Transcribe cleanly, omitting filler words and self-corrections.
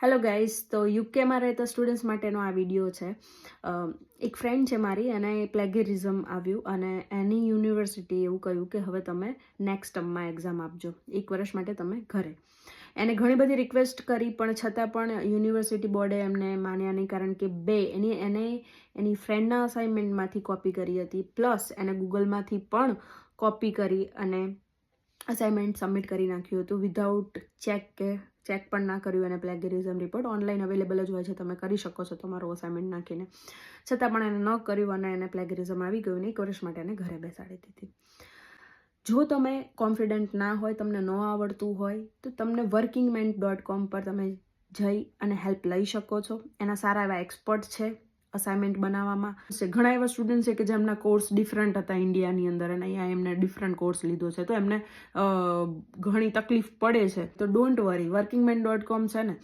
Hello guys, તો યુકેમાં રહેતા students માટેનો આ વિડીયો છે. એક ફ્રેન્ડ છે મારી, એને પ્લેગેરિઝમ આવ્યું અને એની યુનિવર્સિટી એવું કહ્યું કે હવે તમે નેક્સ્ટ ટર્મમાં એક્ઝામ આપજો, 1 વર્ષ માટે તમે ઘરે. એને ઘણી બધી રિક્વેસ્ટ કરી પણ છતાં પણ યુનિવર્સિટી બોર્ડે એમને માન્યા નહીં, કારણ કે એને એની ફ્રેન્ડના અસાઇનમેન્ટમાંથી કોપી કરી હતી, પ્લસ એને ગૂગલમાંથી પણ કોપી કરી અને અસાઇનમેન્ટ સબમિટ કરી નાખ્યું હતું વિધાઉટ ચેક પણ ના કર્યું. અને પ્લેગેરિઝમ રિપોર્ટ ઓનલાઈન અવેલેબલ જ હોય છે, તમે કરી શકો છો તમારું અસાઇનમેન્ટ નાખીને. છતાં પણ એને ન કર્યું અને એને પ્લેગેરિઝમ આવી ગયું ને 1 વર્ષ માટે એને ઘરે બેસાડી દીધી. જો તમે કોન્ફિડન્ટ ના હોય, તમને ન આવડતું હોય, તો તમને workingment.com પર તમે જઈ અને હેલ્પ લઈ શકો છો. એના સારા એવા એક્સપર્ટ છે અસાઇનમેન્ટ બનાવવામાં. ઘણા એવા સ્ટુડન્ટ છે કે જેમના કોર્સ ડિફરન્ટ હતા ઇન્ડિયાની અંદર, અને અહીંયા એમને ડિફરન્ટ કોર્સ લીધો છે, તો એમને ઘણી તકલીફ પડે છે. તો ડોન્ટ વરી, workingment.com છે ને,